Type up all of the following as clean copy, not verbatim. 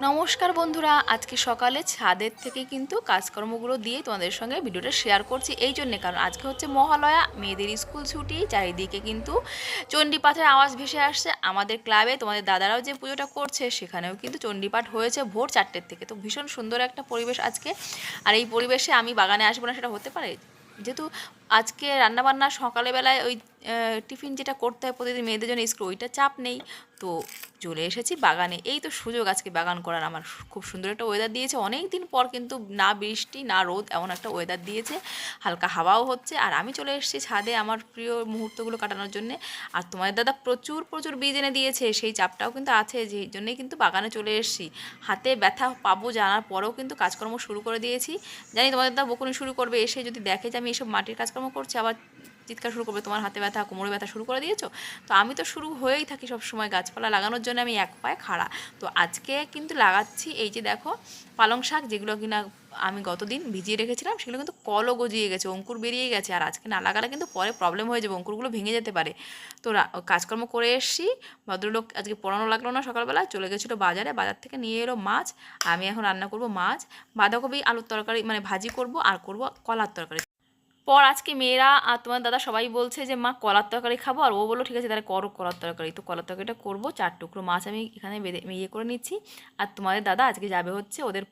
নমস্কার বন্ধুরা, আজকে সকালে ছাদের থেকে কিন্তু কাজকর্মগুলো দিয়ে তোমাদের সঙ্গে ভিডিওটা শেয়ার করছি এই জন্যে, কারণ আজকে হচ্ছে মহালয়া, মেয়েদের স্কুল ছুটি, চারিদিকে কিন্তু চণ্ডীপাঠের আওয়াজ ভেসে আসছে। আমাদের ক্লাবে তোমাদের দাদারাও যে পুজোটা করছে সেখানেও কিন্তু চণ্ডীপাঠ হয়েছে ভোর 4টের থেকে। তো ভীষণ সুন্দর একটা পরিবেশ আজকে। আর এই পরিবেশে আমি বাগানে আসবো না সেটা হতে পারে? যেহেতু আজকে রান্নাবান্না সকালবেলায় ওই টিফিন যেটা করতে হয় প্রতিদিন মেয়েদের জন্য স্কুল, ওইটা চাপ নেই। তো চলে এসেছি বাগানে। এই তো সুযোগ আজকে বাগান করার। আমার খুব সুন্দর একটা ওয়েদার দিয়েছে, অনেক দিন পর কিন্তু না বৃষ্টি না রোদ, এমন একটা ওয়েদার দিয়েছে, হালকা হাওয়াও হচ্ছে। আর আমি চলে এসেছি ছাদে আমার প্রিয় মুহূর্তগুলো কাটানোর জন্যে। আর তোমাদের দাদা প্রচুর প্রচুর বীজ এনে দিয়েছে, সেই চাপটাও কিন্তু আছে, যেই জন্যেই কিন্তু বাগানে চলে এসেছি। হাতে ব্যথা পাবো জানার পরেও কিন্তু কাজকর্ম শুরু করে দিয়েছি। জানি তোমাদের দাদা বকুনি শুরু করবে, এসে যদি দেখে যে আমি এসব মাটির কাজকর্ম করছি আবার চিৎকার শুরু করবে, তোমার হাতে ব্যথা কোমরে ব্যথা শুরু করে দিয়েছো। তো আমি তো শুরু হয়েই থাকি সব সময় গাছপালা লাগানোর জন্য, আমি এক পায়ে খাড়া। তো আজকে কিন্তু লাগাচ্ছি, এই যে দেখো পালং শাক, যেগুলো কিনা আমি গতদিন ভিজিয়ে রেখেছিলাম, সেগুলো কিন্তু কলও গজিয়ে গেছে, অঙ্কুর বেরিয়ে গেছে। আর আজকে না লাগালে কিন্তু পরে প্রবলেম হয়ে যাবে, অঙ্কুরগুলো ভেঙে যেতে পারে। তো কাজকর্ম করে এসেছি। ভদ্রলোক আজকে পড়ানো লাগলো না, সকালবেলা চলে গেছিলো বাজারে, বাজার থেকে নিয়ে এলো মাছ। আমি এখন রান্না করব মাছ, বাঁধাকপি আলুর তরকারি মানে ভাজি করব, আর করব কলার তরকারি। পর আজকে মেয়েরা আর তোমার দাদা সবাই বলছে যে মা কলার তরকারি খাবো, আর ও বললো ঠিক আছে তাহলে করো কলার তরকারি। তো কলার তরকারিটা করবো, 4 টুকরো মাছ আমি এখানে বেঁধে ইয়ে করে নিচ্ছি। আর তোমাদের দাদা আজকে যাবে হচ্ছে ওদের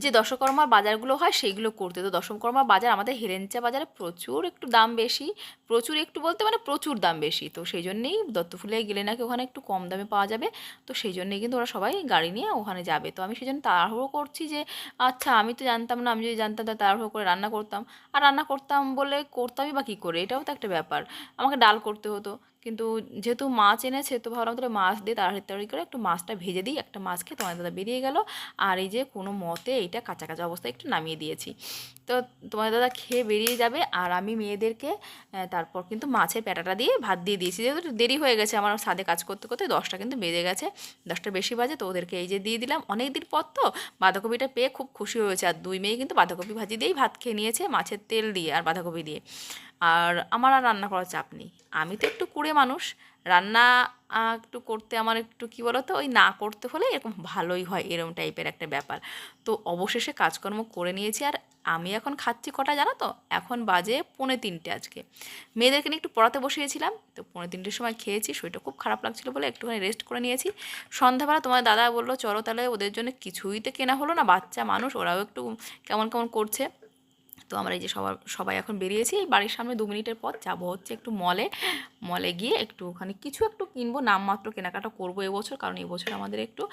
যে দশকর্মার বাজারগুলো হয় সেইগুলো করতে। তো দশকর্মার বাজার আমাদের হেলেঞ্চা বাজারে প্রচুর একটু দাম বেশি, প্রচুর একটু বলতে মানে প্রচুর দাম বেশি। তো সেই জন্যেই দত্তফুলে গেলে নাকি ওখানে একটু কম দামে পাওয়া যাবে। তো সেই জন্যেই কিন্তু ওরা সবাই গাড়ি নিয়ে ওখানে যাবে। তো আমি সেই জন্য তাড়াহুড়ো করছি যে আচ্ছা আমি তো জানতাম না, আমি যদি জানতাম তাহলে তাড়াহুড়ো করে রান্না করতাম। আর রান্না করতাম বলে করতামই বা কী করে, এটাও তো একটা ব্যাপার। আমাকে ডাল করতে হতো, কিন্তু যেহেতু মাছ এনেছে তো ভাবলাম তাহলে মাছ দিয়ে তাড়াতাড়ি করে একটু মাছটা ভেজে দিই। একটা মাছ খেয়ে তোমার দাদা বেরিয়ে গেল। আর এই যে কোনো মতে এইটা কাঁচা কাঁচা অবস্থায় একটু নামিয়ে দিয়েছি। তো তোমার দাদা খেয়ে বেরিয়ে যাবে, আর আমি মেয়েদেরকে তারপর কিন্তু মাছের প্যাটাটা দিয়ে ভাত দিয়ে দিয়েছি। যেহেতু একটু দেরি হয়ে গেছে আমার ছাদে কাজ করতে করতে, 10টা কিন্তু বেজে গেছে, 10টা বেশি বাজে। তো ওদেরকে এই যে দিয়ে দিলাম, অনেক দিন পর তো বাঁধাকপিটা পেয়ে খুব খুশি হয়েছে। আর 2 মেয়ে কিন্তু বাঁধাকপি ভাজি দিয়েই ভাত খেয়ে নিয়েছে, মাছের তেল দিয়ে আর বাঁধাকপি দিয়ে। আর আমার আর রান্না করার চাপ নেই, আমি তো একটু কুড়ে মানুষ। রান্না একটু করতে আমার একটু কী বলো তো, ওই না করতে হলে এরকম ভালোই হয়, এরকম টাইপের একটা ব্যাপার। তো অবশেষে কাজকর্ম করে নিয়েছি। আর আমি এখন খাচ্ছি কটা জানো তো, এখন বাজে 2:45 আজকে। মেয়েদেরকে নিয়ে একটু পড়াতে বসিয়েছিলাম, তো 2:45 সময় খেয়েছি, শরীরটা খুব খারাপ লাগছিলো বলে একটুখানি রেস্ট করে নিয়েছি। সন্ধ্যাবেলা তোমার দাদা বললো চলো তাহলে, ওদের জন্য কিছুই তো কেনা হলো না, বাচ্চা মানুষ ওরাও একটু কেমন কেমন করছে। তো আমরা এই যে সবাই এখন বেরিয়েছি, এই বাড়ির সামনে 2 মিনিটের পথ, যাবো হচ্ছে একটু মলে। মলে গিয়ে একটুখানি কিছু একটু কিনবো, নামমাত্র কেনাকাটা করবো এবছর, কারণ এবছর আমাদের একটু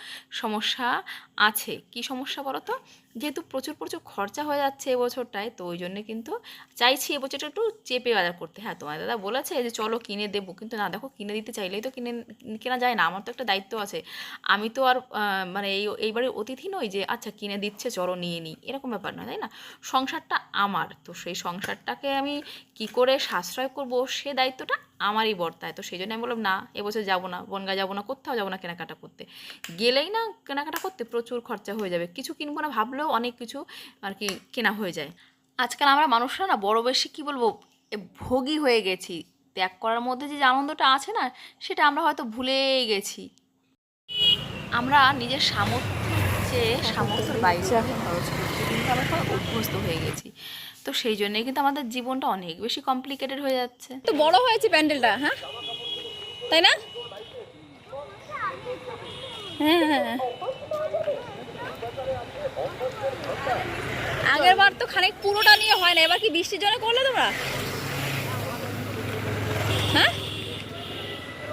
সমস্যা আছে। কি সমস্যা বলো তো, যেহেতু প্রচুর প্রচুর খরচা হয়ে যাচ্ছে এবছরটায়, তো ওই জন্যে কিন্তু চাইছি এবছরটা একটু চেপে বাজার করতে। হ্যাঁ তোমার দাদা বলেছে যে চলো কিনে দেবো, কিন্তু না দেখো কিনে দিতে চাইলেই তো কেনা যায় না, আমার তো একটা দায়িত্ব আছে। আমি তো আর মানে এইবারে অতিথি নই যে আচ্ছা কিনে দিচ্ছে চলো নিয়ে নিই, এরকম ব্যাপার না, তাই না? সংসারটা আমার, তো সেই সংসারটাকে আমি কি করে সাশ্রয় করব সে দায়িত্বটা আমারই বর্তায়। তো সেই জন্য আমি বললাম না এবছর যাবো না, বনগা যাবো না, কোথাও যাবো না কেনাকাটা করতে। গেলেই না কেনাকাটা করতে প্রচুর খরচা হয়ে যাবে, কিছু কিনবো না ভাবলেও অনেক কিছু আর কি কেনা হয়ে যায়। আজকাল আমরা মানুষরা না বড় বেশি কী বলবো, ভোগী হয়ে গেছি। ত্যাগ করার মধ্যে যে আনন্দটা আছে না, সেটা আমরা হয়তো ভুলেই গেছি। আমরা নিজের সামর্থ্যের চেয়ে সামর্থ্যের বাইরে খরচ করতে কিন্তু আমরা সবাই অভ্যস্ত হয়ে গেছি। তো সেই জন্যই কিন্তু আমাদের জীবনটা অনেক বেশি কমপ্লিকেটেড হয়ে যাচ্ছে। তো বড় হয়েছে প্যান্ডেলটা, হ্যাঁ তাই না? হ্যাঁ হ্যাঁ, আগের বার তো খানিক পুরোটা নিয়ে হয় না, এবার কি বৃষ্টির জন্য করলে তোমরা? হ্যাঁ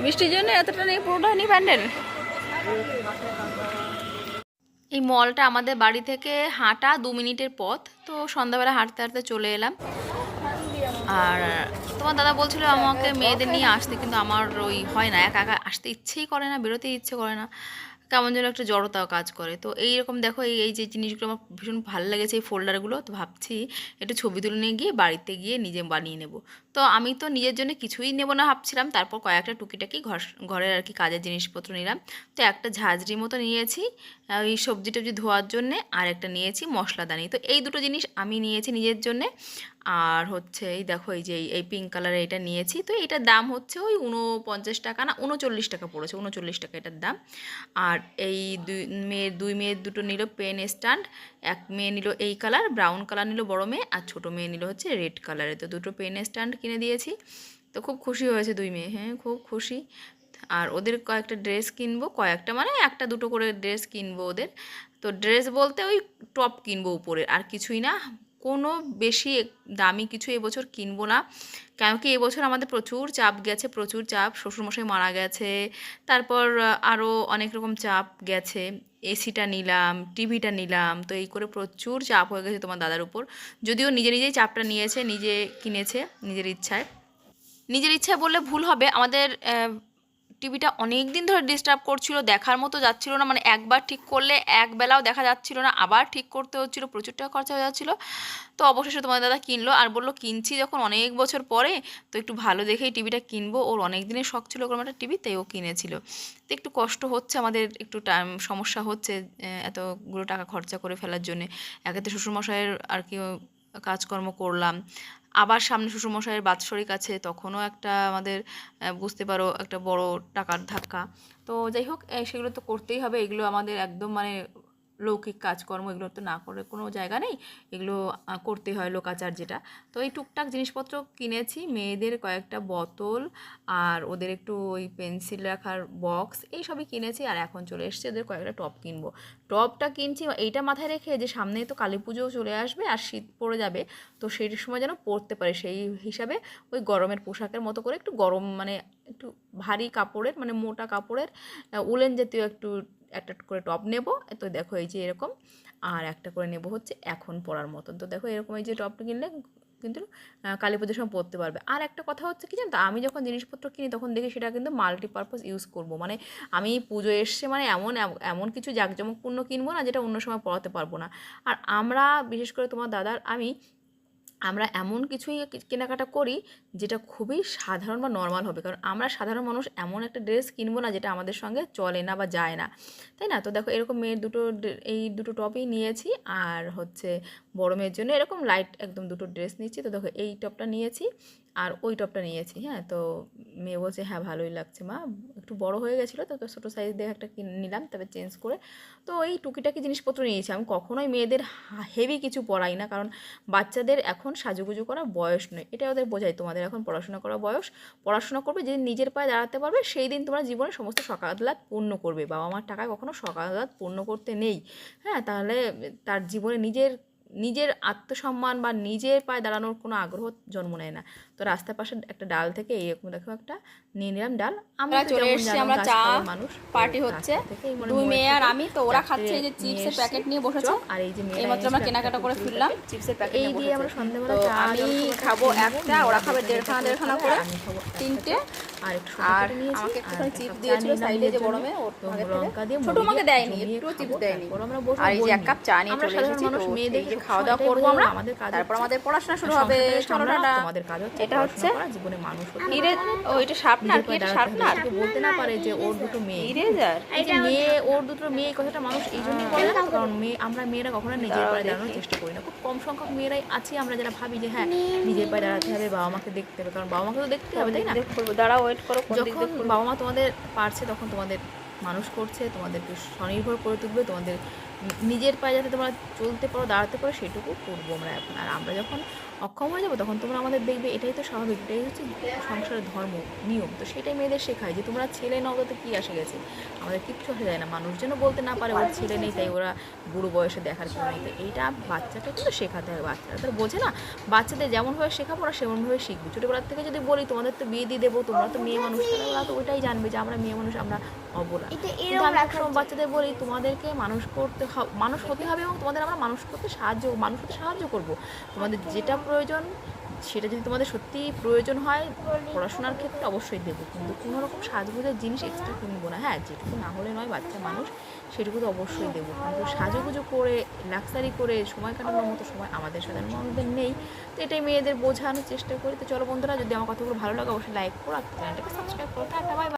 বৃষ্টির জন্য এতটা নিয়ে পুরোটা নিয়ে প্যান্ডেল। এই মলটা আমাদের বাড়ি থেকে হাঁটা 2 মিনিটের পথ। তো সন্ধ্যাবেলা হাঁটতে হাঁটতে চলে এলাম। আর তোমার দাদা বলছিল আমাকে মেয়েদের নিয়ে আসতে, কিন্তু আমার ওই হয় না, একা একা আসতে ইচ্ছেই করে না, বেরোতে ইচ্ছে করে না, কেমন যেন একটা জড়তাও কাজ করে। তো এইরকম দেখো এই এই যে জিনিসগুলো আমার ভীষণ ভালো লেগেছে, এই ফোল্ডারগুলো। তো ভাবছি একটু ছবি তুলে নিয়ে গিয়ে বাড়িতে গিয়ে নিজে বানিয়ে নেব। তো আমি তো নিজের জন্য কিছুই নেব না ভাবছিলাম, তারপর কয়েকটা টুকিটাকি ঘরের আর কি কাজের জিনিসপত্র নিলাম। তো একটা ঝাঁঝরি মতো নিয়েছি ওই সবজি টবজি ধোয়ার জন্যে, আর একটা নিয়েছি মশলাদানি। তো এই দুটো জিনিস আমি নিয়েছি নিজের জন্যে। আর হচ্ছে এই দেখো এই যে এই পিঙ্ক কালারের এটা নিয়েছি। তো এটার দাম হচ্ছে ওই 49 টাকা না 39 টাকা পড়েছে, 39 টাকা এটার দাম। আর এই দুই মেয়ের দুটো নিল পেন স্ট্যান্ড। এক মেয়ে নিল এই কালার, ব্রাউন কালার নিল বড় মেয়ে, আর ছোটো মেয়ে নিল হচ্ছে রেড কালারের। তো দুটো পেন স্ট্যান্ড কিনে দিয়েছি। তো খুব খুশি হয়েছে দুই মেয়ে, হ্যাঁ খুব খুশি। আর ওদের কয়েকটা ড্রেস কিনবো, কয়েকটা মানে একটা দুটো করে ড্রেস কিনবো ওদের। তো ড্রেস বলতে ওই টপ কিনবো উপরের, আর কিছুই না। কোনো বেশি দামি কিছু এবছর কিনবো না, কেন কি এবছর আমাদের প্রচুর চাপ গেছে, প্রচুর চাপ। শ্বশুরমশাই মারা গেছে, তারপর আরও অনেক রকম চাপ গেছে। এসিটা নিলাম, টিভিটা নিলাম, তো এই করে প্রচুর চাপ হয়ে গেছে তোমার দাদার উপর। যদিও নিজেই চাপটা নিয়েছে, নিজে কিনেছে নিজের ইচ্ছায়। নিজের ইচ্ছায় বললে ভুল হবে, আমাদের টিভিটা অনেক দিন ধরে ডিস্টার্ব করছিল, দেখার মতো যাচ্ছিল না। মানে একবার ঠিক করলে এক বেলাও দেখা যাচ্ছিল না, আবার ঠিক করতে হচ্ছিলো, প্রচুর টাকা খরচা হয়ে যাচ্ছিলো। তো অবশেষে তোমার দাদা কিনলো, আর বললো কিনছি যখন অনেক বছর পরে, তো একটু ভালো দেখেই টিভিটা কিনবো। ওর অনেক দিনের শখ ছিল ওরকম একটা টিভি, তাই ও কিনেছিল। তো একটু কষ্ট হচ্ছে আমাদের, একটু টাইম সমস্যা হচ্ছে এতগুলো টাকা খরচা করে ফেলার জন্যে। একে তো শ্বশুরমশাইয়ের আর কি কাজকর্ম করলাম, আবার সামনে শ্বশুরমশাইয়ের বাৎসরিক আছে, তখনও একটা আমাদের বুঝতে পারো একটা বড় টাকার ধাক্কা। তো যাই হোক সেগুলো তো করতেই হবে, এগুলো আমাদের একদম মানে লৌকিক কাজকর্ম, এগুলো তো না করে কোনো জায়গা নেই, এগুলো করতে হয় লোকাচার যেটা। তো এই টুকটাক জিনিসপত্র কিনেছি, মেয়েদের কয়েকটা বোতল, আর ওদের একটু ওই পেন্সিল রাখার বক্স, এই সবই কিনেছি। আর এখন চলে এসেছে ওদের কয়েকটা টপ কিনবো। টপটা কিনছি এইটা মাথায় রেখে যে সামনে তো কালী পুজোও চলে আসবে আর শীত পড়ে যাবে, তো সেই সময় যেন পরতে পারে সেই হিসাবে ওই গরমের পোশাকের মতো করে একটু গরম মানে একটু ভারী কাপড়ের মানে মোটা কাপড়ের উলেন জাতীয় একটা করে টপ নেব। তো দেখো এই যে এরকম, আর একটা করে নেব হচ্ছে এখন পরার মতন। তো দেখো এরকম এই যে টপটা কিনলে কিন্তু কালী পুজোর সময় পরতে পারবে। আর একটা কথা হচ্ছে কি জানো তো, আমি যখন জিনিসপত্র কিনি তখন দেখি সেটা কিন্তু মাল্টিপারপাস ইউজ করব। মানে আমি পুজো এসছে মানে এমন কিছু জাঁকজমকপূর্ণ কিনবো না যেটা অন্য সময় পরাতে পারবো না। আর আমরা বিশেষ করে তোমার দাদার আমরা এমন কিছুই কেনাকাটা করি যেটা খুবই সাধারণ বা নর্মাল হবে, কারণ আমরা সাধারণ মানুষ এমন একটা ড্রেস কিনবো না যেটা আমাদের সঙ্গে চলে না বা যায় না, তাই না? তো দেখো এরকম মেয়ের এই দুটো টপই নিয়েছি, আর হচ্ছে বড় মেয়ের জন্য এরকম লাইট একদম দুটো ড্রেস নিয়েছি। তো দেখো এই টপটা নিয়েছি আর ওই টপটা নিয়েছি। হ্যাঁ, তো মেয়ে বলছে হ্যাঁ ভালোই লাগছে মা, একটু বড় হয়ে গেছিলো তো ছোটো সাইজ দেখে একটা নিলাম, তবে চেঞ্জ করে। তো এই টুকিটাকি জিনিসপত্র নিয়েছি। আমি কখনোই মেয়েদের হেভি কিছু পরাই না, কারণ বাচ্চাদের এখন সাজুগুজু করার বয়স নয়, এটা ওদের বোঝাই তোমাদের এখন পড়াশোনা করার বয়স। পড়াশোনা করবে, যেদিন নিজের পায়ে দাঁড়াতে পারবে সেই দিন তোমরা জীবনে সমস্ত সকালাত পূর্ণ করবে। বাবা মার টাকায় কখনো সকালাত পূর্ণ করতে নেই। হ্যাঁ, তাহলে তার জীবনে নিজের আত্মসম্মান বা নিজের পায়ে দাঁড়ানোর কোনো আগ্রহ জন্ম নেয় না। তো রাস্তার পাশে একটা ডাল থেকে এইরকম দেখো একটা নিয়ে নিলাম ডাল। আমরা চলে এসেছি, আমরা চা পার্টি হচ্ছে, দুই মেয়ে আর আমি। তো ওরা খাচ্ছে এই যে চিপসের প্যাকেট নিয়ে বসেছে, আর এই যে এইমাত্র আমরা কেনাকাটা করে ফিরলাম, চিপসের প্যাকেট এই দিয়ে আমরা সন্ধ্যাবেলা চা আমি খাবো একটা, ওরা খাবে দেড়খানা করে, তিনটে। আর আমাকে একটুখানি চিপস দিয়েছিল সাইডে যে বড় মেয়ে, লঙ্কা দিয়ে ছোট আমাকে দেয়নি, একটু চিপস দেয়নি। আর এই যে এক কাপ চা নিয়ে চলে এসেছি। তো মেয়েদেরকে খাওয়া দাওয়া করবো আমরা, তারপর আমাদের পড়াশোনা শুরু হবে। আমাদের কাজ হচ্ছে এটা হচ্ছে জীবনে মানুষ হিরে, ও এটা শার্পনার, কি এটা শার্পনার? বলতে না পারে যে ওর দুটো মেয়ে ইরেজার, এই যে মেয়ে ওর দুটো মেয়ে, এই কথাটা মানুষ এই জন্যই বলে না, কারণ আমরা মেয়েরা কখনো নিজের পায়ে দাঁড়ানোর চেষ্টা করি না। খুব কম সংখ্যক মেয়েরাই আছি আমরা যারা ভাবি যে হ্যাঁ নিজের পায়ে দাঁড়াতে হবে, বাবা মাকে দেখতে হবে, কারণ বাবা মাকে তো দেখতে হবে, তাই না? দাঁড়া ওয়েট করো, যখন বাবা মা তোমাদের পারছে তখন তোমাদের মানুষ করছে, তোমাদেরকে স্বনির্ভর করে তুলবে, তোমাদের নিজের পায়ে যাতে তোমরা চলতে পারো দাঁড়াতে পারো সেটুকু করবো আমরা এখন। আর আমরা যখন অক্ষম হয়ে যাবো তখন তোমরা আমাদের দেখবে, এটাই তো স্বাভাবিক, এটাই হচ্ছে সংসারের ধর্ম নিয়ম। তো সেটাই মেয়েদের শেখায় যে তোমরা ছেলে নও, তো কী আসে গেছে, আমাদের কিচ্ছু আসে যায় না। মানুষ যেন বলতে না পারে ওর ছেলে নেই তাই ওরা বুড়ো বয়সে দেখার কেউ নেই। তো এইটা বাচ্চাকে কিন্তু শেখাতে হবে, বাচ্চারা তো বোঝে না। বাচ্চাদের যেমনভাবে শেখাবো ওরা সেমনভাবে শিখবে। ছোটোবেলার থেকে যদি বলি তোমাদের তো বিয়ে দিয়ে দেবো, তোমরা তো মেয়ে মানুষ, তাহলে ওরা তো ওইটাই জানবে যে আমরা মেয়ে মানুষ, আমরা অবলা। কিন্তু আমি সব বাচ্চাদের বলি তোমাদেরকে মানুষ করতে মানুষ হতে হবে এবং তোমাদের আমরা মানুষ হতে সাহায্য করব। তোমাদের যেটা প্রয়োজন সেটা যদি তোমাদের সত্যিই প্রয়োজন হয় পড়াশোনার ক্ষেত্রে অবশ্যই দেবো, কিন্তু কোনো রকম সাজগোজের জিনিস এক্সট্রা কিনবো না। হ্যাঁ, যেটুকু না হলে নয়, বাচ্চা মানুষ সেটুকু তো অবশ্যই দেবো, কিন্তু সাজুগুজু করে লাক্সারি করে সময় কাটানোর মতো সময় আমাদের সাধারণ মানুষদের নেই। তো এটাই মেয়েদের বোঝানোর চেষ্টা করি। তো চলো বন্ধুরা, যদি আমার কথাগুলো ভালো লাগে অবশ্যই লাইক করো আর চ্যানেলটাকে সাবস্ক্রাইব করো। Tata, bye bye.